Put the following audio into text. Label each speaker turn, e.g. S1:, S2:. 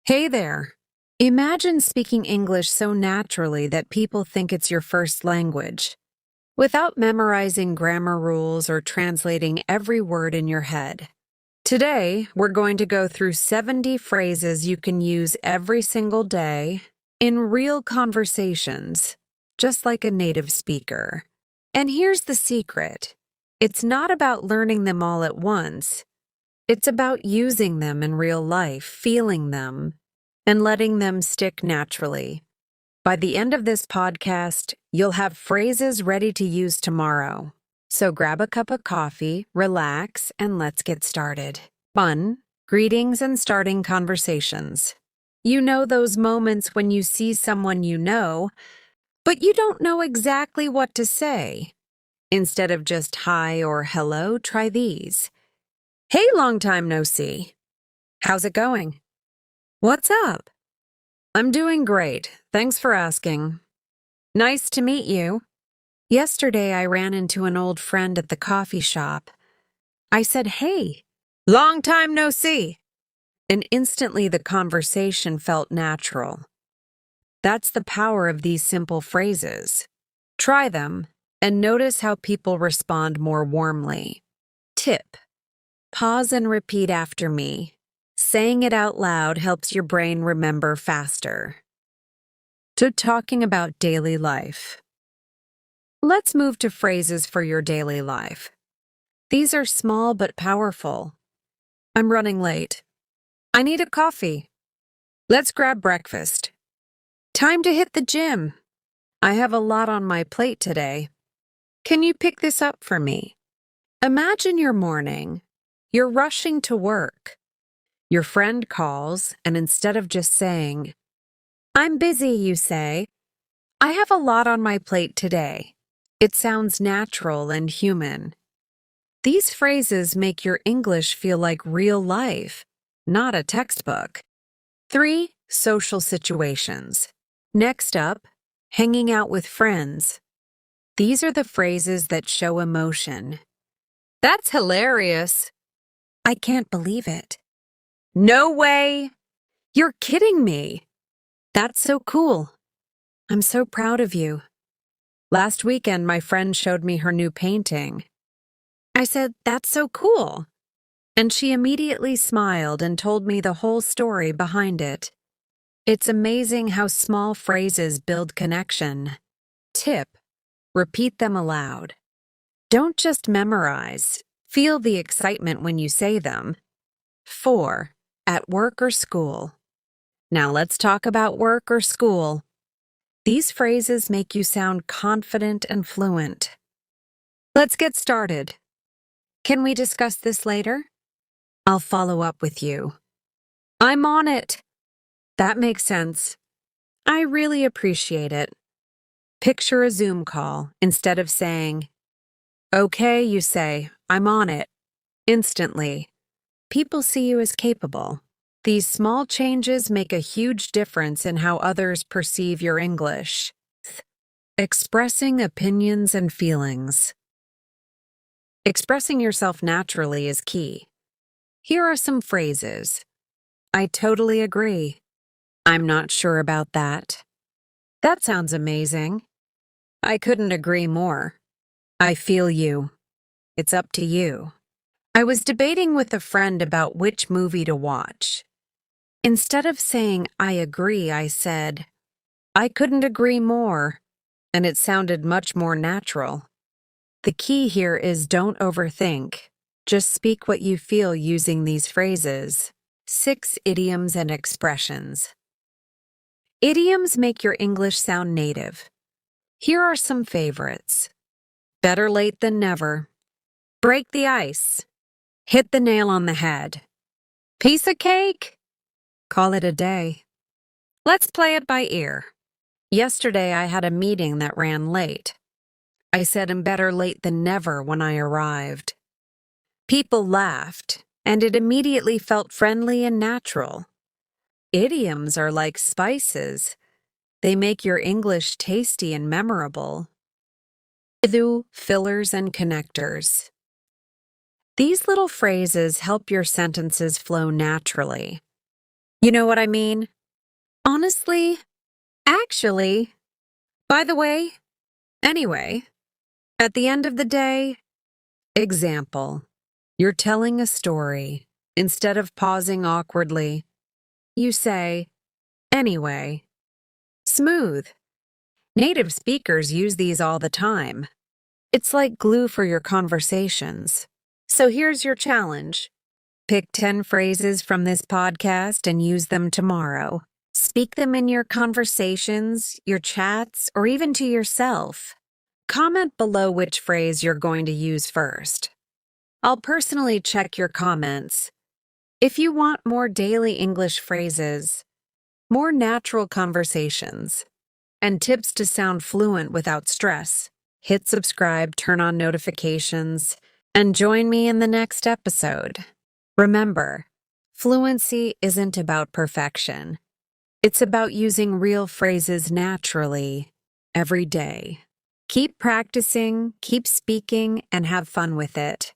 S1: Hey there. Imagine speaking English so naturally that people think it's your first language, without memorizing grammar rules or translating every word in your head. Today, we're going to go through 70 phrases you can use every single day in real conversations, just like a native speaker. And here's the secret. It's not about learning them all at once. It's about using them in real life, feeling them, and letting them stick naturally. By the end of this podcast, you'll have phrases ready to use tomorrow. So grab a cup of coffee, relax, and let's get started. Fun, greetings, and starting conversations. You know those moments when you see someone you know, but you don't know exactly what to say. Instead of just hi or hello, try these. Hey, long time no see. How's it going? What's up? I'm doing great. Thanks for asking. Nice to meet you. Yesterday I ran into an old friend at the coffee shop. I said, hey, long time no see. And instantly the conversation felt natural. That's the power of these simple phrases. Try them and notice how people respond more warmly. Tip. Pause and repeat after me. Saying it out loud helps your brain remember faster. To talking about daily life. Let's move to phrases for your daily life. These are small but powerful. I'm running late. I need a coffee. Let's grab breakfast. Time to hit the gym. I have a lot on my plate today. Can you pick this up for me? Imagine your morning. You're rushing to work. Your friend calls, and instead of just saying, I'm busy, you say, I have a lot on my plate today. It sounds natural and human. These phrases make your English feel like real life, not a textbook. 3. Social situations. Next up, hanging out with friends. These are the phrases that show emotion. That's hilarious. I can't believe it. No way! You're kidding me! That's so cool. I'm so proud of you. Last weekend, my friend showed me her new painting. I said, that's so cool. And she immediately smiled and told me the whole story behind it. It's amazing how small phrases build connection. Tip. Repeat them aloud. Don't just memorize. Feel the excitement when you say them. 4. At work or school. Now let's talk about work or school. These phrases make you sound confident and fluent. Let's get started. Can we discuss this later? I'll follow up with you. I'm on it. That makes sense. I really appreciate it. Picture a Zoom call. Instead of saying, okay, you say, I'm on it. Instantly. People see you as capable. These small changes make a huge difference in how others perceive your English. Expressing opinions and feelings. Expressing yourself naturally is key. Here are some phrases. I totally agree. I'm not sure about that. That sounds amazing. I couldn't agree more. I feel you. It's up to you. I was debating with a friend about which movie to watch. Instead of saying, I agree, I said, I couldn't agree more, and it sounded much more natural. The key here is don't overthink. Just speak what you feel using these phrases. 6 idioms and expressions. Idioms make your English sound native. Here are some favorites. Better late than never. Break the ice. Hit the nail on the head. Piece of cake. Call it a day. Let's play it by ear. Yesterday I had a meeting that ran late. I said I'm better late than never when I arrived. People laughed, and it immediately felt friendly and natural. Idioms are like spices. They make your English tasty and memorable. Fillers and connectors. These little phrases help your sentences flow naturally. You know what I mean? Honestly, actually, by the way, anyway, at the end of the day, example, you're telling a story. Instead of pausing awkwardly, you say, anyway. Smooth. Native speakers use these all the time. It's like glue for your conversations. So here's your challenge. Pick 10 phrases from this podcast and use them tomorrow. Speak them in your conversations, your chats, or even to yourself. Comment below which phrase you're going to use first. I'll personally check your comments. If you want more daily English phrases, more natural conversations, and tips to sound fluent without stress, hit subscribe, turn on notifications, and join me in the next episode. Remember, fluency isn't about perfection. It's about using real phrases naturally, every day. Keep practicing, keep speaking, and have fun with it.